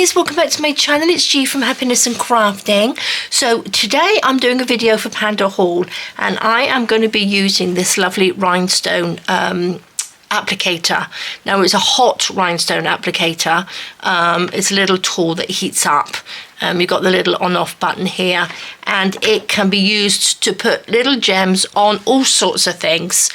guys, welcome back to my channel. It's G from Happiness and Crafting. So today I'm doing a video for Panda Haul, and I am going to be using this lovely rhinestone applicator. Now it's a hot rhinestone applicator. It's a little tool that heats up. You've got the little on-off button here, and it can be used to put little gems on all sorts of things.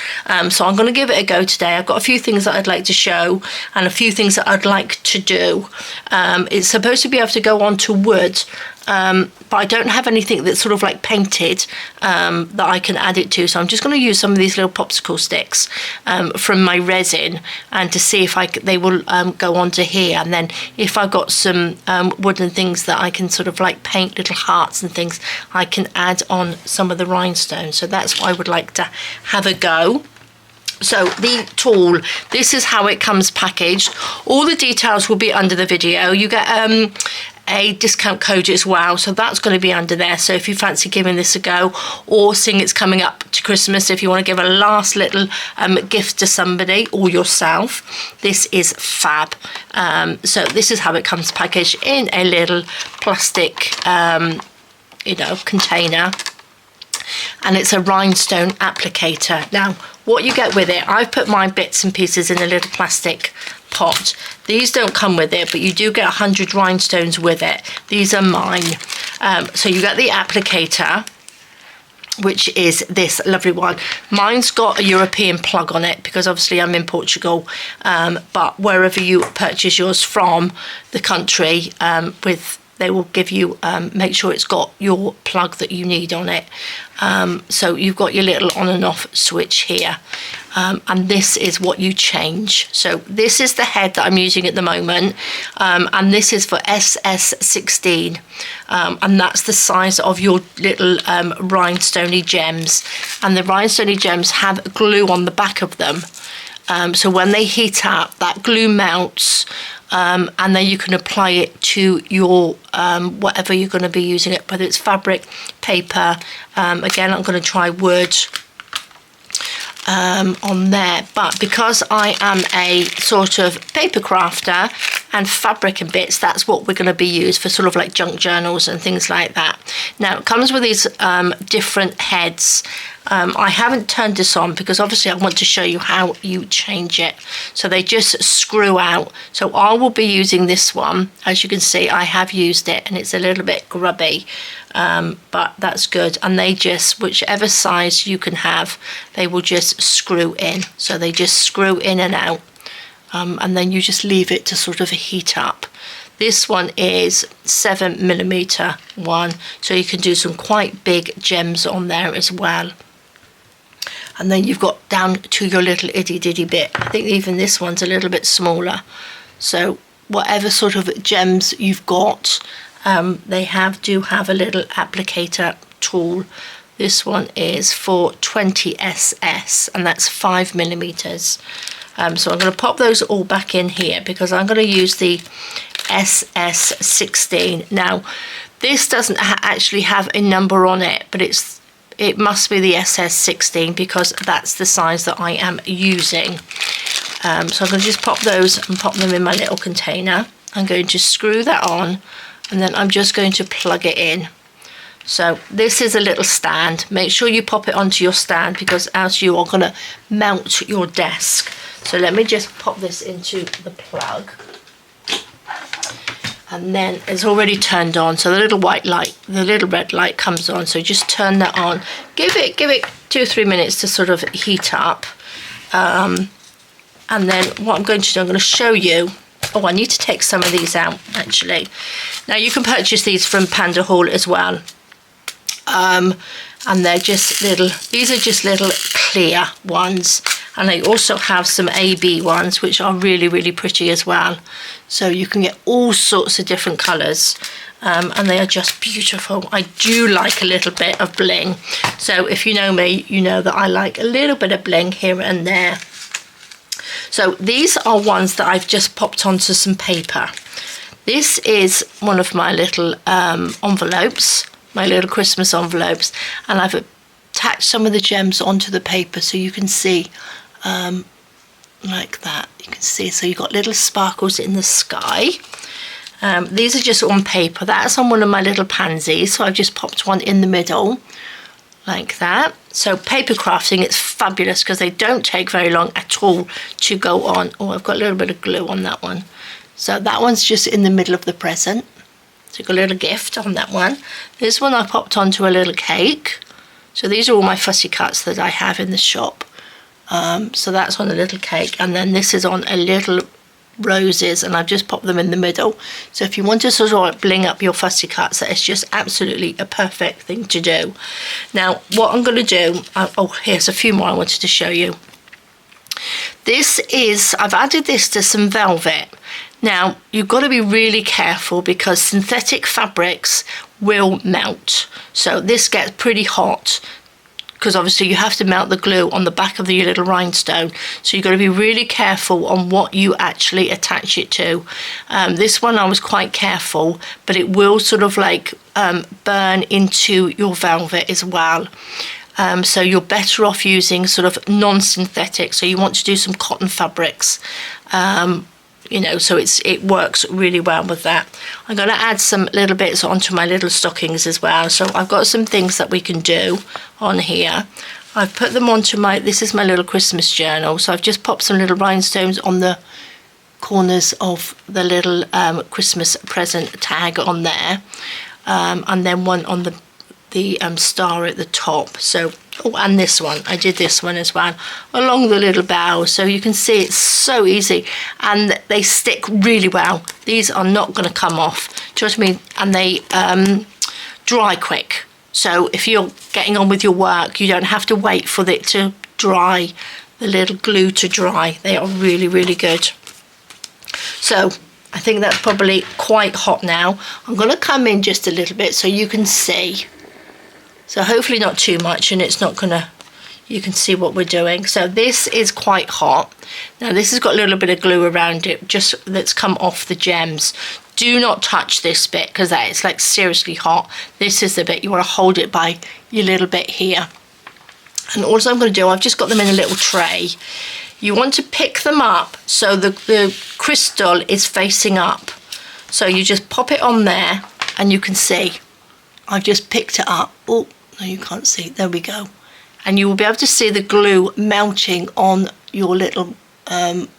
So I'm going to give it a go today. I've got a few things that I'd like to show and a few things that I'd like to do. It's supposed to be able to go onto wood, but I don't have anything that's sort of like painted that I can add it to. So I'm just going to use some of these little popsicle sticks from my resin, and to see if they will go onto here. And then if I've got some wooden things that I can sort of like paint little hearts and things, I can add on some of the rhinestones. So that's what I would like to have a go. So the tool, this is how it comes packaged. All the details will be under the video. You get a discount code as well, so that's going to be under there. So if you fancy giving this a go, or seeing it's coming up to Christmas, if you want to give a last little gift to somebody or yourself, this is fab. So this is how it comes packaged in a little plastic container, and it's a rhinestone applicator. Now what you get with it, I've put my bits and pieces in a little plastic pot. These don't come with it, but you do get 100 rhinestones with it. These are mine. So you get the applicator, which is this lovely one. Mine's got a European plug on it because obviously I'm in Portugal, but wherever you purchase yours from, the country, they will give you, make sure it's got your plug that you need on it. So you've got your little on and off switch here, and this is what you change. So this is the head that I'm using at the moment, and this is for SS16, and that's the size of your little rhinestoney gems. And the rhinestoney gems have glue on the back of them, so when they heat up, that glue melts, and then you can apply it to your whatever you're going to be using it, whether it's fabric, paper. Again, I'm going to try wood on there, but because I am a sort of paper crafter and fabric and bits, that's what we're going to be used for, sort of like junk journals and things like that. Now it comes with these different heads. I haven't turned this on because obviously I want to show you how you change it. So they just screw out. So I will be using this one. As you can see, I have used it and it's a little bit grubby, but that's good. And they just, whichever size you can have, they will just screw in. So they just screw in and out, and then you just leave it to sort of heat up. This one is 7mm one, so you can do some quite big gems on there as well. And then you've got down to your little itty ditty bit. I think even this one's a little bit smaller. So whatever sort of gems you've got, they do have a little applicator tool. This one is for 20SS, and that's 5mm. So I'm going to pop those all back in here because I'm going to use the SS16. Now this doesn't actually have a number on it, but it must be the SS16 because that's the size that I am using. So I'm going to just pop those and pop them in my little container. I'm going to screw that on, and then I'm just going to plug it in. So this is a little stand. Make sure you pop it onto your stand because else you are going to melt your desk. So let me just pop this into the plug. And then it's already turned on, so the little white light, the little red light comes on. So just turn that on. Give it 2 or 3 minutes to sort of heat up. And then what I'm going to do, I'm going to show you. Oh, I need to take some of these out actually. Now you can purchase these from Panda Haul as well. And they're just little, these are just little clear ones, and they also have some AB ones which are really, really pretty as well. So you can get all sorts of different colours, and they are just beautiful. I do like a little bit of bling, so if you know me, you know that I like a little bit of bling here and there. So these are ones that I've just popped onto some paper. This is one of my little envelopes, my little Christmas envelopes, and I've attached some of the gems onto the paper so you can see like that. You can see, so you've got little sparkles in the sky, These are just on paper. That's on one of my little pansies, so I've just popped one in the middle like that. So paper crafting, it's fabulous because they don't take very long at all to go on. Oh, I've got a little bit of glue on that one. So that one's just in the middle of the present. So got a little gift on that one. This one I popped onto a little cake. So these are all my fussy cuts that I have in the shop. So that's on a little cake, and then this is on a little roses, and I've just popped them in the middle. So if you want to sort of like bling up your fussy cuts, that is just absolutely a perfect thing to do. Now what I'm going to do, oh, here's a few more I wanted to show you. This is, I've added this to some velvet. Now you've got to be really careful because synthetic fabrics will melt, so this gets pretty hot because obviously you have to melt the glue on the back of your little rhinestone, so you've got to be really careful on what you actually attach it to. This one I was quite careful, but it will sort of like burn into your velvet as well. So you're better off using sort of non-synthetic, so you want to do some cotton fabrics, you know, so it works really well with that. I'm going to add some little bits onto my little stockings as well. So I've got some things that we can do on here. I've put them onto my, this is my little Christmas journal. So I've just popped some little rhinestones on the corners of the little Christmas present tag on there. And then one on the star at the top. So, oh, and this one, I did this one as well along the little bow, so you can see it's so easy and they stick really well. These are not going to come off, do you know what I mean? And they dry quick, so if you're getting on with your work, you don't have to wait for it to dry, the little glue to dry. They are really, really good. So I think that's probably quite hot now. I'm going to come in just a little bit so you can see. So hopefully not too much, and it's not gonna, you can see what we're doing. So this is quite hot. Now this has got a little bit of glue around it, just that's come off the gems. Do not touch this bit because that is like seriously hot. This is the bit you want to hold it by your little bit here. And also I'm going to do, I've just got them in a little tray. You want to pick them up so the crystal is facing up. So you just pop it on there and you can see I've just picked it up. Oh, no, you can't see. There we go. And you will be able to see the glue melting on your little end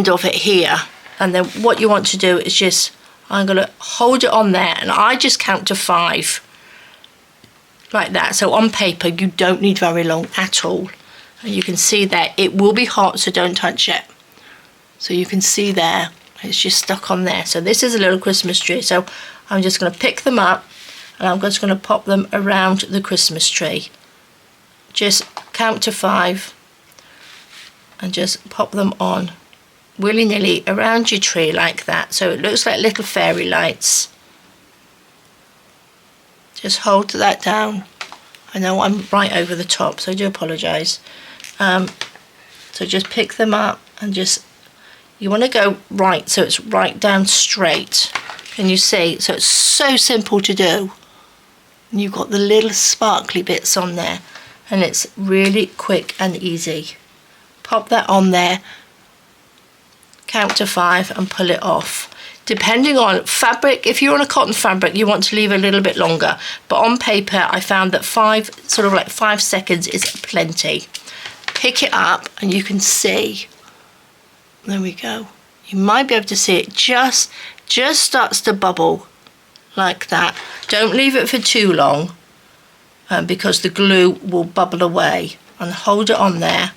of it here. And then what you want to do is just, I'm going to hold it on there, and I just count to 5 like that. So on paper you don't need very long at all, and you can see there it will be hot, so don't touch it. So you can see there it's just stuck on there. So this is a little Christmas tree, so I'm just going to pick them up and I'm just going to pop them around the Christmas tree. Just count to 5 and just pop them on willy-nilly around your tree like that, so it looks like little fairy lights. Just hold that down. I know I'm right over the top, so I do apologise. So just pick them up and just, you want to go right, so it's right down straight. Can you see? So it's so simple to do. And you've got the little sparkly bits on there, and it's really quick and easy. Pop that on there, count to 5 and pull it off. Depending on fabric, if you're on a cotton fabric you want to leave a little bit longer, but on paper I found that 5 seconds is plenty. Pick it up and you can see, there we go, you might be able to see it just starts to bubble like that. Don't leave it for too long because the glue will bubble away, and hold it on there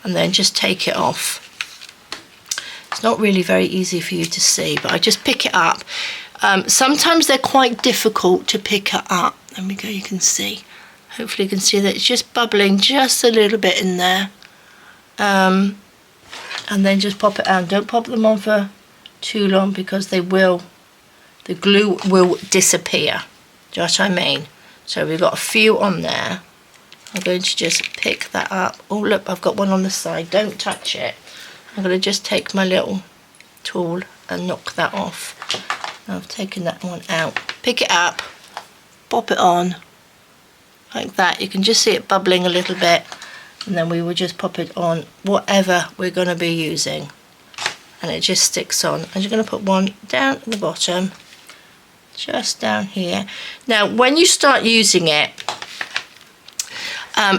and then just take it off. It's not really very easy for you to see, but I just pick it up. Sometimes they're quite difficult to pick it up. There we go, you can see. Hopefully you can see that it's just bubbling just a little bit in there. And then just pop it out. Don't pop them on for too long because they will, the glue will disappear. Do you know what I mean? So we've got a few on there. I'm going to just pick that up. Oh look, I've got one on the side. Don't touch it. I'm going to just take my little tool and knock that off. Now I've taken that one out. Pick it up, pop it on like that. You can just see it bubbling a little bit, and then we will just pop it on whatever we're going to be using. and it just sticks on. I'm just going to put one down at the bottom, just down here. Now when you start using it,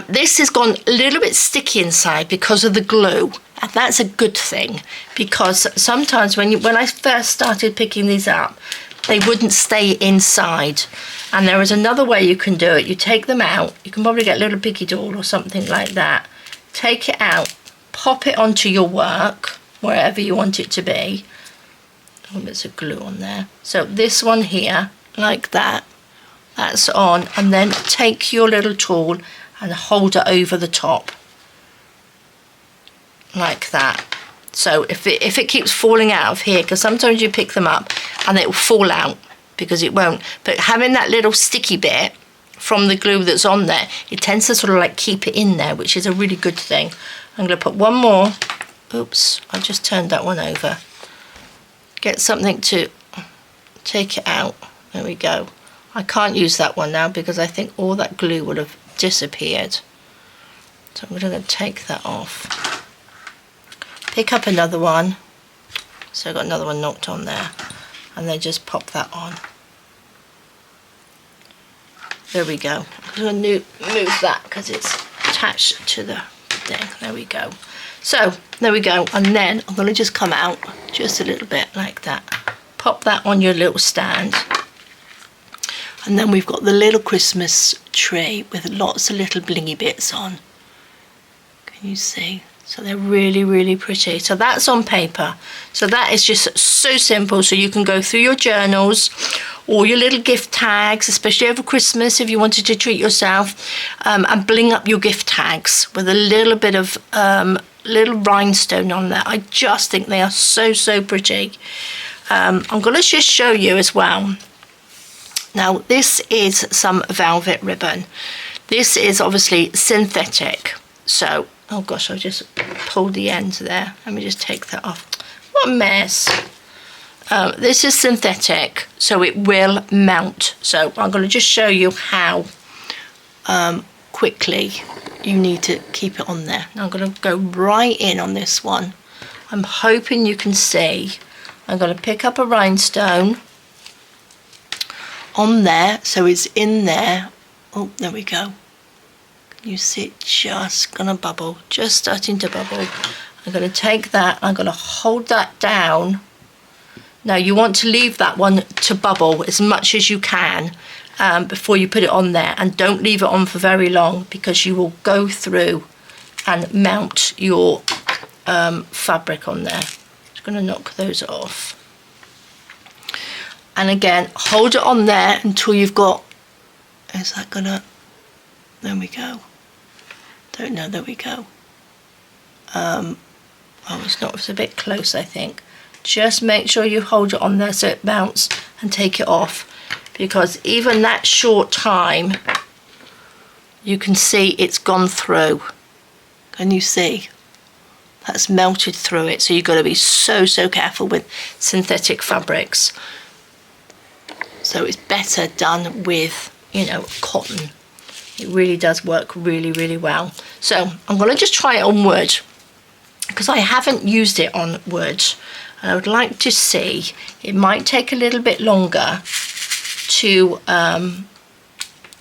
this has gone a little bit sticky inside because of the glue, and that's a good thing, because sometimes when I first started picking these up, they wouldn't stay inside. And there is another way you can do it. You take them out, you can probably get a little piggy doll or something like that, take it out, pop it onto your work wherever you want it to be. Oh, there's a glue on there. So this one here, like that, that's on, and then take your little tool and hold it over the top like that. So if it keeps falling out of here, because sometimes you pick them up and it will fall out, because it won't, but having that little sticky bit from the glue that's on there, it tends to sort of like keep it in there, which is a really good thing. I'm going to put one more. Oops, I just turned that one over. Get something to take it out. There we go. I can't use that one now because I think all that glue would have disappeared. So I'm going to take that off. Pick up another one. So I've got another one knocked on there. And then just pop that on. There we go. I'm going to move that because it's attached to the thing. There we go. So there we go. And then I'm going to just come out just a little bit like that. Pop that on your little stand. And then we've got the little Christmas tree with lots of little blingy bits on. Can you see? So they're really, really pretty. So that's on paper. So that is just so simple. So you can go through your journals or your little gift tags, especially over Christmas if you wanted to treat yourself, and bling up your gift tags with a little bit of little rhinestone on there. I just think they are so, so pretty. I'm going to just show you as well. Now this is some velvet ribbon. This is obviously synthetic. So, oh gosh, I just pulled the end there. Let me just take that off. What a mess. This is synthetic, so it will melt. So I'm going to just show you how quickly you need to keep it on there. Now I'm going to go right in on this one. I'm hoping you can see. I'm going to pick up a rhinestone on there, so it's in there. Oh, there we go. Can you see it just gonna bubble, just starting to bubble. I'm going to take that, I'm going to hold that down. Now you want to leave that one to bubble as much as you can before you put it on there, and don't leave it on for very long because you will go through and melt your fabric on there. Just going to knock those off. And again, hold it on there until you've got, is that gonna, there we go. Don't know, there we go. Oh, it's not, it's a bit close, I think. Just make sure you hold it on there so it mounts and take it off, because even that short time, you can see it's gone through. Can you see? That's melted through it, so you've got to be so, so careful with synthetic fabrics. So it's better done with, you know, cotton. It really does work really, really well. So I'm going to just try it on wood because I haven't used it on wood. And I would like to see, it might take a little bit longer to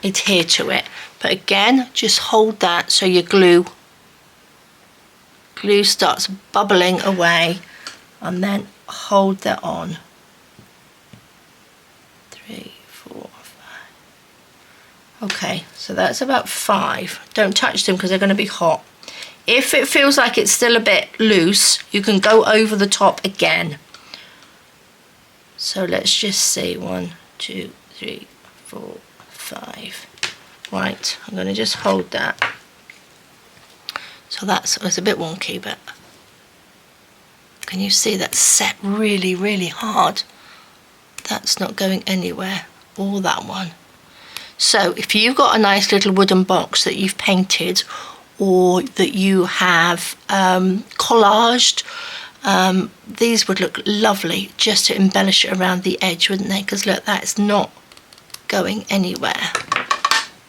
adhere to it. But again, just hold that so your glue starts bubbling away, and then hold that on. 3, 4, 5. Okay, so that's about 5. Don't touch them because they're going to be hot. If it feels like it's still a bit loose, you can go over the top again. So let's just see, 1, 2, 3, 4, 5. Right, I'm going to just hold that. So it's a bit wonky, but can you see that's set really, really hard? That's not going anywhere, or that one. So if you've got a nice little wooden box that you've painted, or that you have collaged, these would look lovely just to embellish it around the edge, wouldn't they? Because look, that's not going anywhere. I'm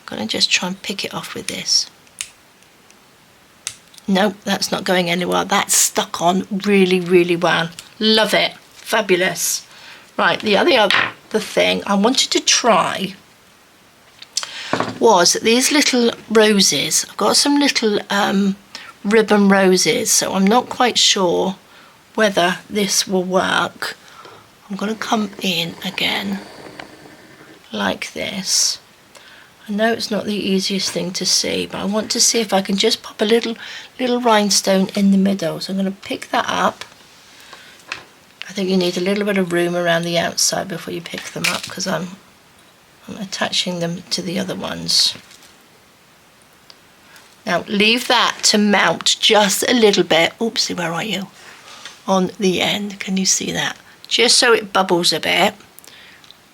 going to just try and pick it off with this. No, that's not going anywhere. That's stuck on really, really well. Love it. Fabulous. Right, the other thing I wanted to try was these little roses. I've got some little ribbon roses, so I'm not quite sure whether this will work. I'm going to come in again like this. I know it's not the easiest thing to see, but I want to see if I can just pop a little rhinestone in the middle. So I'm going to pick that up. I think you need a little bit of room around the outside before you pick them up, because I'm attaching them to the other ones. Now leave that to melt just a little bit. Oopsie, where are you? On the end, can you see that? Just so it bubbles a bit.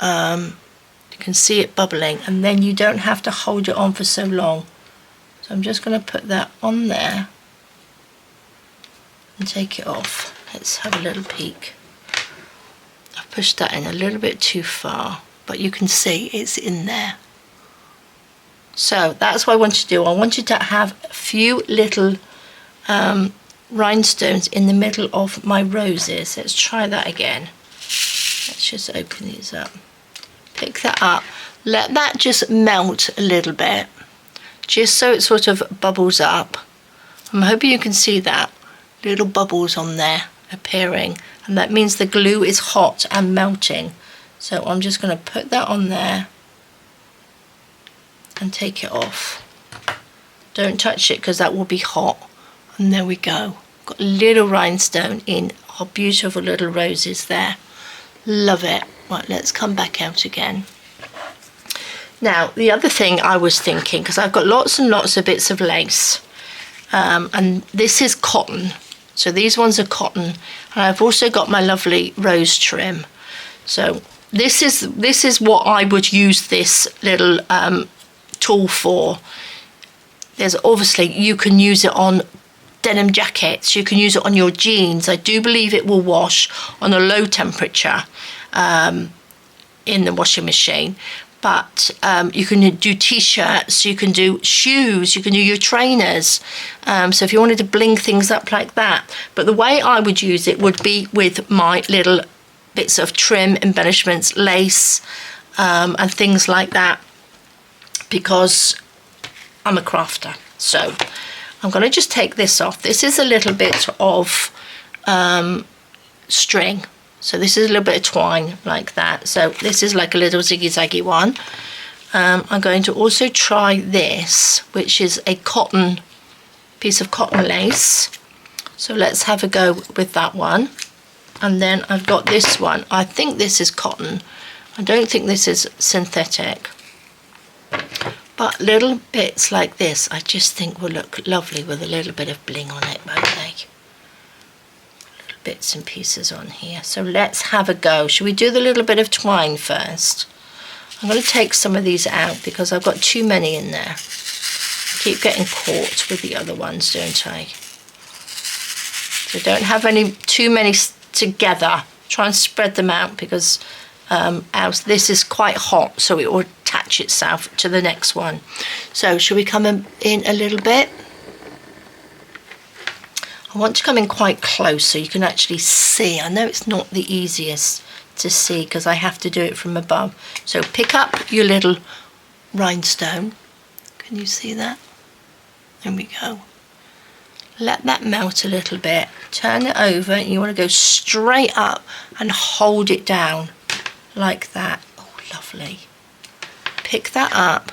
You can see it bubbling, and then you don't have to hold it on for so long. So I'm just going to put that on there and take it off. Let's have a little peek. I've pushed that in a little bit too far, but you can see it's in there. So that's what I wanted to do. I wanted to have a few little rhinestones in the middle of my roses. Let's try that again. Let's just open these up. Pick that up. Let that just melt a little bit, just so it sort of bubbles up. I'm hoping you can see that. Little bubbles on there appearing, and that means the glue is hot and melting. So I'm just going to put that on there and take it off. Don't touch it because that will be hot. And there we go. Got a little rhinestone in our beautiful little roses there. Love it. Right, let's come back out again. Now, the other thing I was thinking, because I've got lots and lots of bits of lace, and this is cotton. So these ones are cotton, and I've also got my lovely rose trim. So this is what I would use this little tool for. There's obviously, you can use it on denim jackets, you can use it on your jeans. I do believe it will wash on a low temperature in the washing machine, but you can do t-shirts, you can do shoes, you can do your trainers, so if you wanted to bling things up like that. But the way I would use it would be with my little bits of trim, embellishments, lace, and things like that, because I'm a crafter. So I'm going to just take this off. This is a little bit of string. So this is a little bit of twine like that. So this is like a little ziggy-zaggy one. I'm going to also try this, which is a cotton, piece of cotton lace. So let's have a go with that one. And then I've got this one. I think this is cotton. I don't think this is synthetic. But little bits like this, I just think will look lovely with a little bit of bling on it, won't they? Little bits and pieces on here. So let's have a go. Should we do the little bit of twine first? I'm going to take some of these out because I've got too many in there. I keep getting caught with the other ones, don't I? So don't have too many together. Try and spread them out because this is quite hot, so it will attach itself to the next one. So should we come in a little bit? I want to come in quite close so you can actually see. I know it's not the easiest to see because I have to do it from above. So pick up your little rhinestone. Can you see that? There we go. Let that melt a little bit. Turn it over, and you want to go straight up and hold it down like that. Oh, lovely. Pick that up.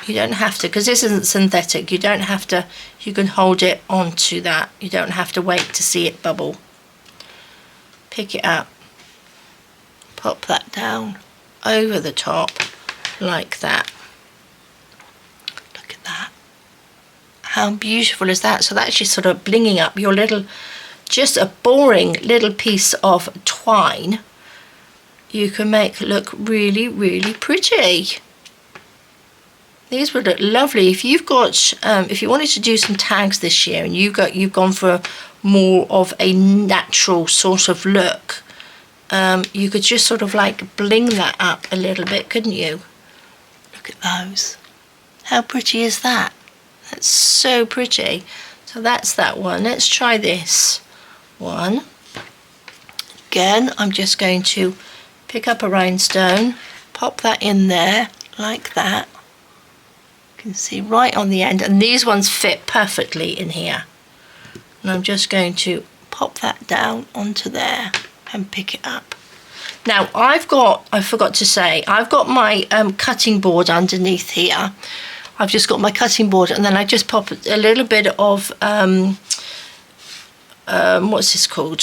You don't have to, because this isn't synthetic, you don't have to, you can hold it onto that. You don't have to wait to see it bubble. Pick it up. Pop that down over the top like that. Look at that. How beautiful is that? So that's just sort of blinging up your little, just a boring little piece of twine. You can make look really, really pretty. These would look lovely if you've got, if you wanted to do some tags this year and you've gone for more of a natural sort of look. You could just sort of like bling that up a little bit, couldn't you? Look at those. How pretty is that? That's so pretty. So that's that one. Let's try this one. Again, I'm just going to pick up a rhinestone, pop that in there like that. You can see right on the end, and these ones fit perfectly in here. And I'm just going to pop that down onto there and pick it up. Now I forgot to say, I've got my cutting board underneath here. I've just got my cutting board, and then I just pop a little bit of, what's this called?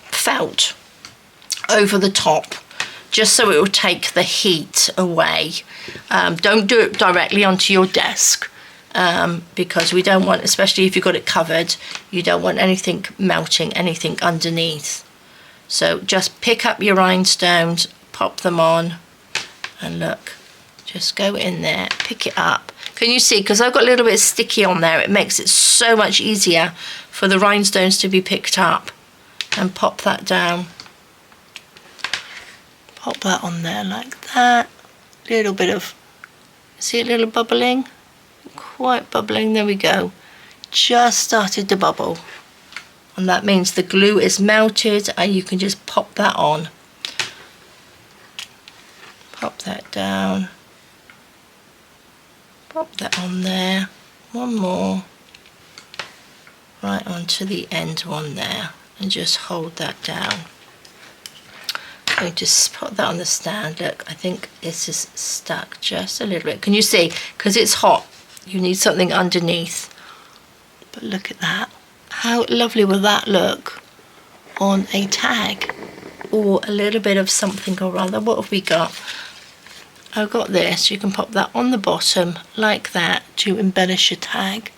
Felt over the top, just so it will take the heat away. Don't do it directly onto your desk, because we don't want, especially if you've got it covered, you don't want anything melting, anything underneath. So just pick up your rhinestones, pop them on, and look, just go in there, pick it up. Can you see, because I've got a little bit sticky on there, it makes it so much easier for the rhinestones to be picked up. And pop that down. Pop that on there like that. Little bit of, see a little bubbling? Quite bubbling, there we go. Just started to bubble. And that means the glue is melted, and you can just pop that on. Pop that down. Pop that on there. One more. Right onto the end one there. And just hold that down. I'm going to put that on the stand. Look, I think it's just stuck just a little bit. Can you see? Because it's hot, you need something underneath. But look at that. How lovely will that look on a tag? Or a little bit of something or other. What have we got? I've got this. You can pop that on the bottom like that to embellish a tag.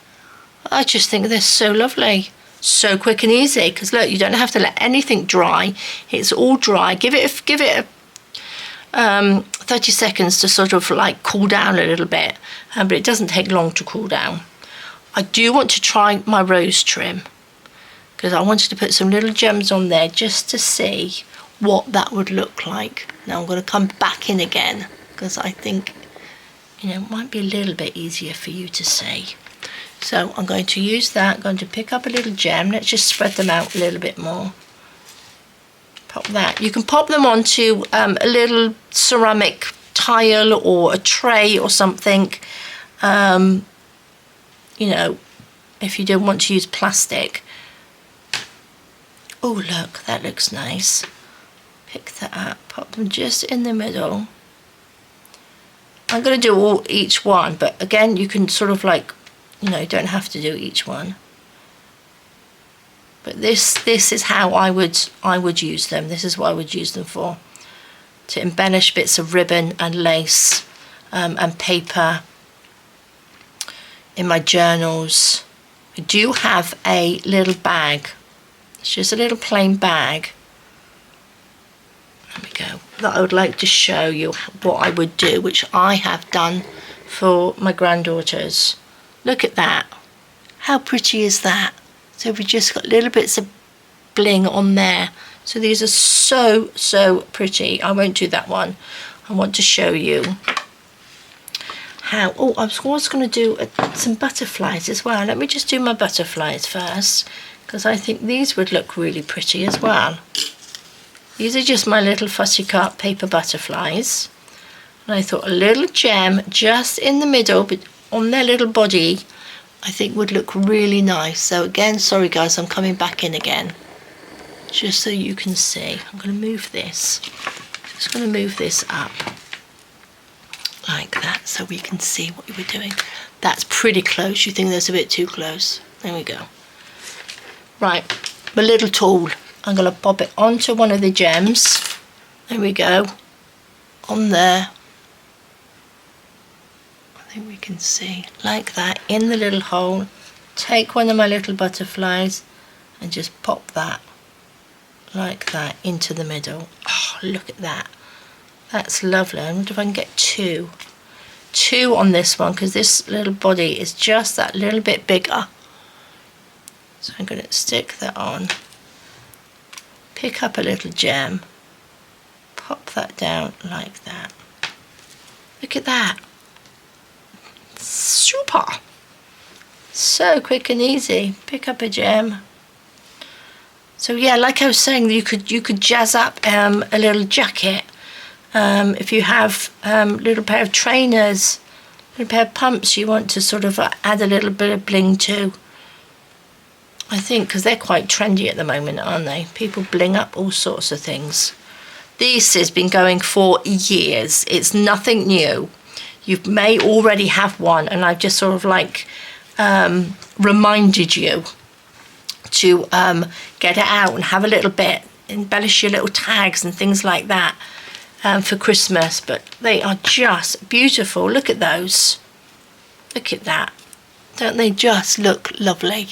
I just think they're so lovely. So quick and easy, because look, you don't have to let anything dry. It's all dry. Give it 30 seconds to sort of like cool down a little bit, but it doesn't take long to cool down. I do want to try my rose trim, because I wanted to put some little gems on there just to see what that would look like. Now I'm going to come back in again, because I think, you know, it might be a little bit easier for you to see. So I'm going to use that. I'm going to pick up a little gem. Let's just spread them out a little bit more. Pop that. You can pop them onto a little ceramic tile or a tray or something. You know, if you don't want to use plastic. Oh, look, that looks nice. Pick that up. Pop them just in the middle. I'm going to do each one, but again, you can sort of like, you know, you don't have to do each one. But this is how I would use them. This is what I would use them for. To embellish bits of ribbon and lace and paper in my journals. I do have a little bag. It's just a little plain bag. There we go. That I would like to show you what I would do, which I have done for my granddaughters. Look at that. How pretty is that? So we've just got little bits of bling on there. So these are so, so pretty. I won't do that one. I want to show you how... Oh, I was also going to do some butterflies as well. Let me just do my butterflies first, because I think these would look really pretty as well. These are just my little fussy cut paper butterflies. And I thought a little gem just in the middle, but on their little body, I think would look really nice. So again, sorry guys, I'm coming back in again, just so you can see. I'm going to move this. Just going to move this up like that, so we can see what we're doing. That's pretty close. You think that's a bit too close? There we go. Right, my little tool. I'm going to pop it onto one of the gems. There we go. On there. We can see like that in the little hole. Take one of my little butterflies and just pop that like that into the middle. Oh, look at that. That's lovely. I wonder if I can get two on this one, because this little body is just that little bit bigger. So I'm going to stick that on, pick up a little gem, pop that down like that. Look at that. Super so quick and easy. Pick up a gem. So yeah, like I was saying, you could jazz up a little jacket. If you have a little pair of trainers, a little pair of pumps you want to sort of add a little bit of bling to. I think because they're quite trendy at the moment, aren't they? People bling up all sorts of things. This has been going for years. It's nothing new. You may already have one, and I've just sort of like reminded you to get it out and have a little bit, embellish your little tags and things like that for Christmas. But they are just beautiful. Look at those. Look at that. Don't they just look lovely?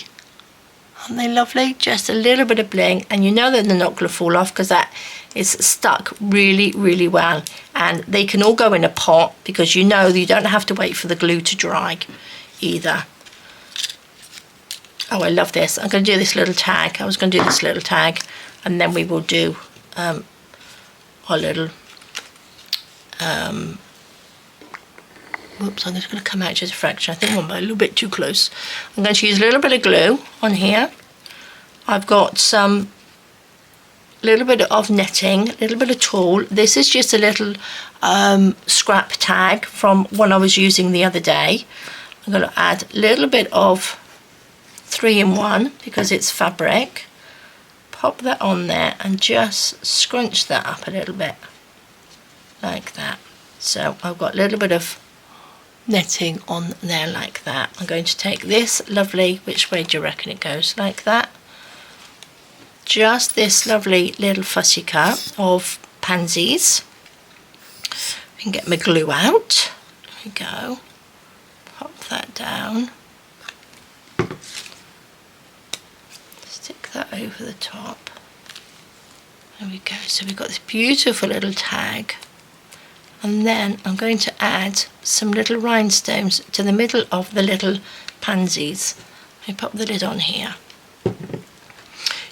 Aren't they lovely? Just a little bit of bling, and you know that they're not going to fall off because that is stuck really, really well. And they can all go in a pot because you know that you don't have to wait for the glue to dry either. Oh, I love this. I'm going to do this little tag. I was going to do this little tag, and then we will do our little whoops, I'm just going to come out just a fraction. I think I'm a little bit too close. I'm going to use a little bit of glue on here. I've got some little bit of netting, a little bit of tulle. This is just a little scrap tag from one I was using the other day. I'm going to add a little bit of 3-in-1 because it's fabric. Pop that on there and just scrunch that up a little bit like that. So I've got a little bit of netting on there like that. I'm going to take this lovely, which way do you reckon it goes? Like that. Just this lovely little fussy cut of pansies. I can get my glue out. There we go. Pop that down. Stick that over the top. There we go. So we've got this beautiful little tag. And then I'm going to add some little rhinestones to the middle of the little pansies. I pop the lid on here.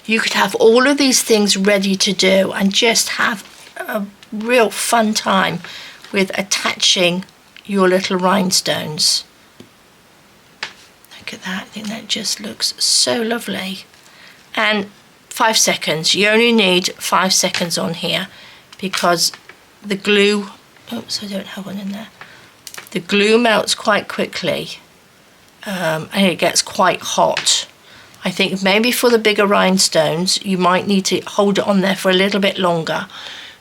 You could have all of these things ready to do and just have a real fun time with attaching your little rhinestones. Look at that. I think that just looks so lovely. And 5 seconds. You only need 5 seconds on here because the glue, oops, I don't have one in there. The glue melts quite quickly and it gets quite hot. I think maybe for the bigger rhinestones you might need to hold it on there for a little bit longer,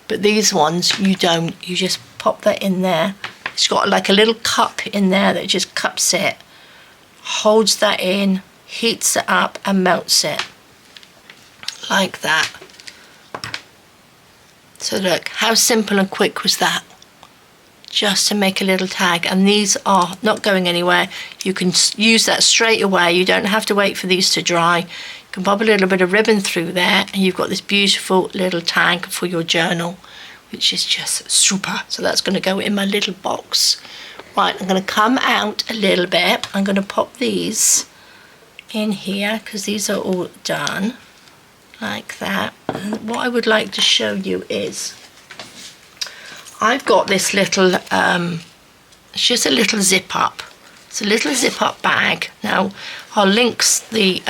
but these ones you don't. You just pop that in there. It's got like a little cup in there that just cups it, holds that in, heats it up and melts it like that. So look, how simple and quick was that? Just to make a little tag, and these are not going anywhere. You can use that straight away. You don't have to wait for these to dry. You can pop a little bit of ribbon through there and you've got this beautiful little tag for your journal, which is just super. So that's going to go in my little box. Right, I'm going to come out a little bit. I'm going to pop these in here because these are all done like that. And what I would like to show you is I've got this little, it's just a little zip up. It's a little zip up bag. Now, I'll link the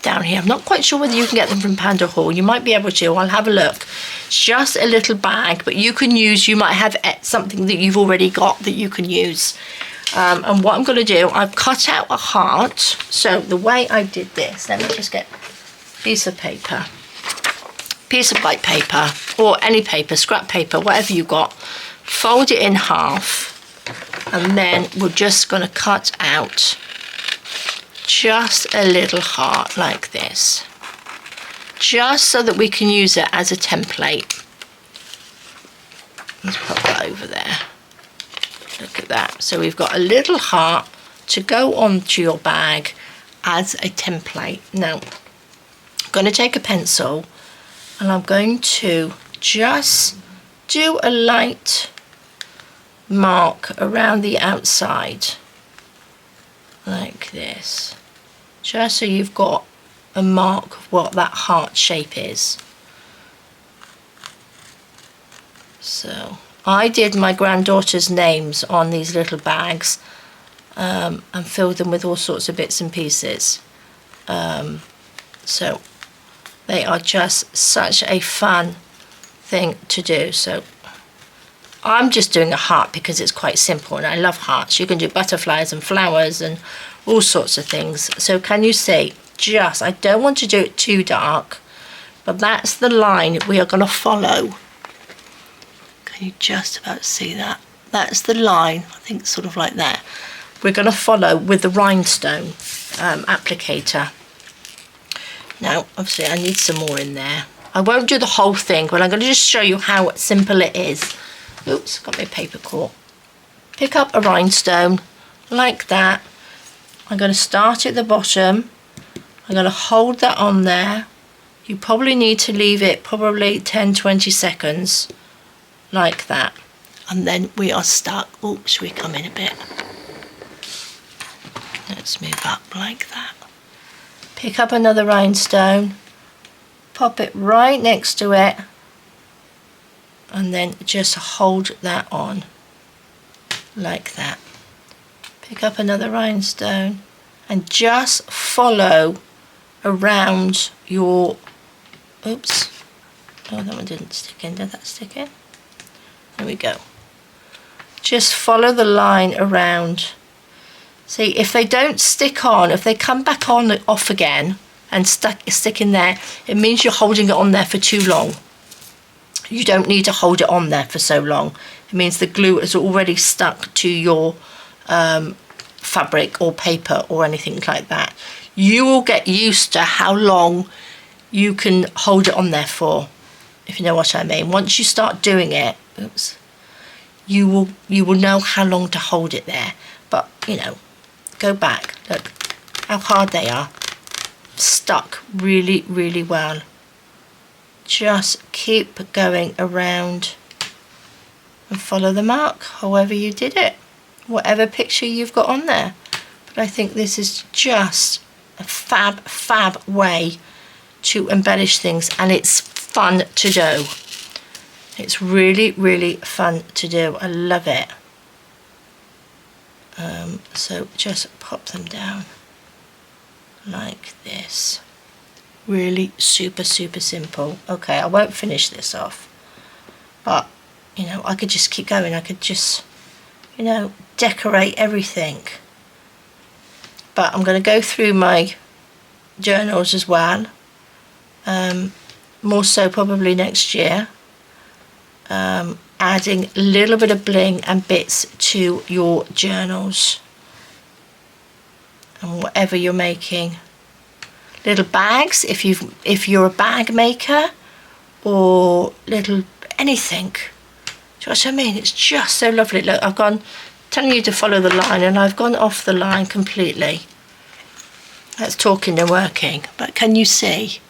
down here. I'm not quite sure whether you can get them from Panda Hall. You might be able to. I'll have a look. It's just a little bag, but you can use, you might have something that you've already got that you can use. And what I'm going to do, I've cut out a heart. So the way I did this, let me just get a piece of paper. Piece of white paper or any paper, scrap paper, whatever you got, fold it in half, and then we're just going to cut out just a little heart like this, just so that we can use it as a template. Let's put that over there. Look at that. So we've got a little heart to go onto your bag as a template. Now I'm going to take a pencil and I'm going to just do a light mark around the outside like this, just so you've got a mark of what that heart shape is. So I did my granddaughter's names on these little bags, and fill them with all sorts of bits and pieces. So they are just such a fun thing to do. So I'm just doing a heart because it's quite simple and I love hearts. You can do butterflies and flowers and all sorts of things. So can you see, just, I don't want to do it too dark, but that's the line we are going to follow. Can you just about see that? That's the line, I think sort of like that. We're going to follow with the rhinestone applicator. Now, obviously I need some more in there. I won't do the whole thing, but I'm going to just show you how simple it is. Oops, got my paper caught. Pick up a rhinestone like that. I'm going to start at the bottom. I'm going to hold that on there. You probably need to leave it probably 10-20 seconds like that. And then we are stuck. Oops, should we come in a bit? Let's move up like that. Pick up another rhinestone. Pop it right next to it. And then just hold that on like that. Pick up another rhinestone and just follow around your, oops, oh, that one didn't stick in. Did that stick in? There we go. Just follow the line around. See, if they don't stick on, if they come back on and off again and stick in there, it means you're holding it on there for too long. You don't need to hold it on there for so long. It means the glue is already stuck to your fabric or paper or anything like that. You will get used to how long you can hold it on there for, if you know what I mean. Once you start doing it, oops, you will know how long to hold it there. But, you know, go back. Look how hard they are. Stuck really, really well. Just keep going around and follow the mark, however you did it, whatever picture you've got on there. But I think this is just a fab way to embellish things, and it's fun to do. It's really, really fun to do. I love it. So just pop them down like this. Really super simple. Okay, I won't finish this off, but you know, I could just keep going. I could just, you know, decorate everything. But I'm going to go through my journals as well, more so probably next year, adding a little bit of bling and bits to your journals and whatever you're making. Little bags, if you're a bag maker, or little anything. Do you know what I mean? It's just so lovely. Look, I've gone telling you to follow the line and I've gone off the line completely. That's talking and working, but can you see?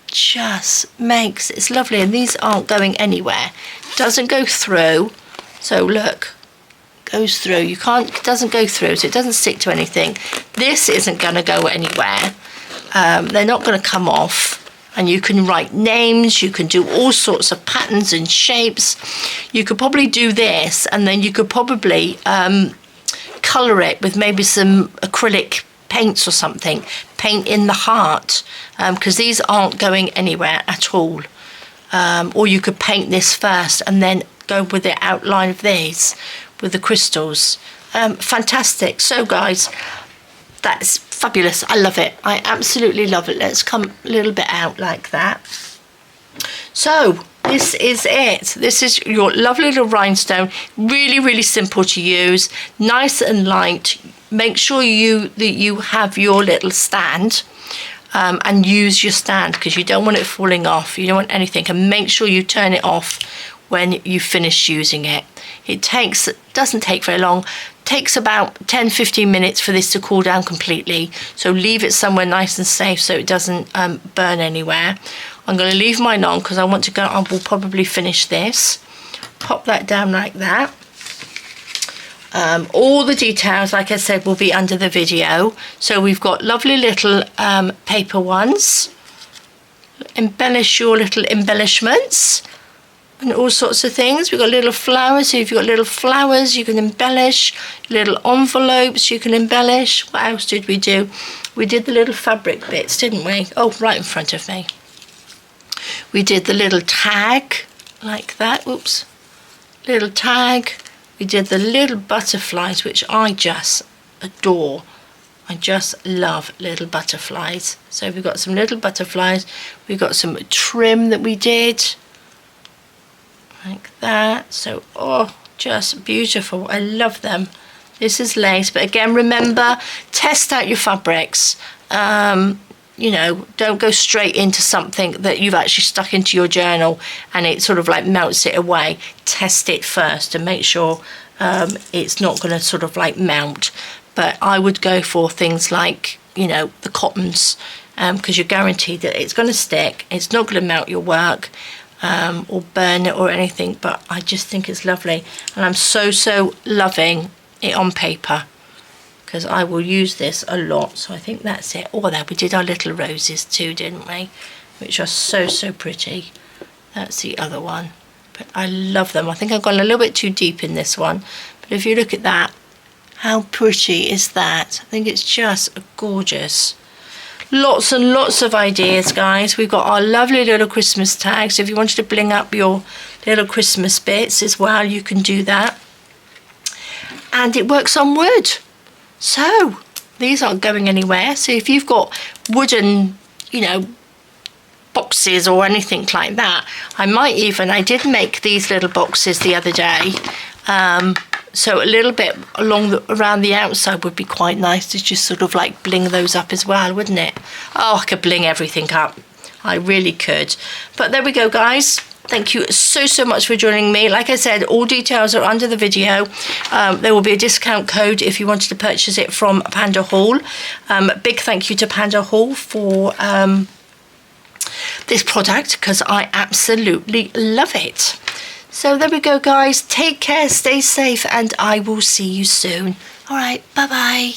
Just makes, it's lovely, and these aren't going anywhere. Doesn't go through. So look, goes through. You can't, it doesn't go through, so it doesn't stick to anything. This isn't going to go anywhere. They're not going to come off, and you can write names, you can do all sorts of patterns and shapes. You could probably do this, and then you could probably colour it with maybe some acrylic paints or something, paint in the heart, because these aren't going anywhere at all. Or you could paint this first and then go with the outline of these with the crystals. Fantastic. So guys, that's fabulous. I love it. I absolutely love it. Let's come a little bit out like that. So this is it. This is your lovely little rhinestone. Really simple to use, nice and light. Make sure that you have your little stand, and use your stand, because you don't want it falling off. You don't want anything, and make sure you turn it off when you finish using it. It doesn't take very long. Takes about 10-15 minutes for this to cool down completely, so leave it somewhere nice and safe so it doesn't burn anywhere. I'm going to leave mine on because I want to go. I will probably finish this. Pop that down like that. All the details, like I said, will be under the video. So we've got lovely little paper ones. Embellish your little embellishments. and all sorts of things. We've got little flowers, so if you've got little flowers you can embellish, little envelopes you can embellish. What else did we do? We did the little fabric bits, didn't we? Oh, right in front of me. We did the little tag like that, oops, little tag. We did the little butterflies, which I just adore. I just love little butterflies. So we've got some little butterflies, we've got some trim that we did like that. So, oh, just beautiful. I love them. This is lace, but again, remember, test out your fabrics. You know, don't go straight into something that you've actually stuck into your journal and it sort of like melts it away. Test it first and make sure it's not going to sort of like melt. But I would go for things like, you know, the cottons, because you're guaranteed that it's going to stick, it's not going to melt your work or burn it or anything. But I just think it's lovely, and I'm so loving it on paper, because I will use this a lot. So I think that's it. Oh, there we did our little roses too, didn't we? Which are so pretty. That's the other one. But I love them. I think I've gone a little bit too deep in this one. But if you look at that, how pretty is that? I think it's just gorgeous. Lots and lots of ideas, guys. We've got our lovely little Christmas tags. So if you wanted to bling up your little Christmas bits as well, you can do that. And it works on wood. So these aren't going anywhere. So if you've got wooden, you know, boxes or anything like that, I did make these little boxes the other day. So a little bit around the outside would be quite nice to just sort of like bling those up as well, wouldn't it? Oh, I could bling everything up. I really could. But there we go, guys. Thank you so much for joining me. Like I said, all details are under the video. There will be a discount code if you wanted to purchase it from Panda Haul. Big thank you to Panda Haul for this product, because I absolutely love it. So there we go, guys. Take care, stay safe, and I will see you soon. All right, bye-bye.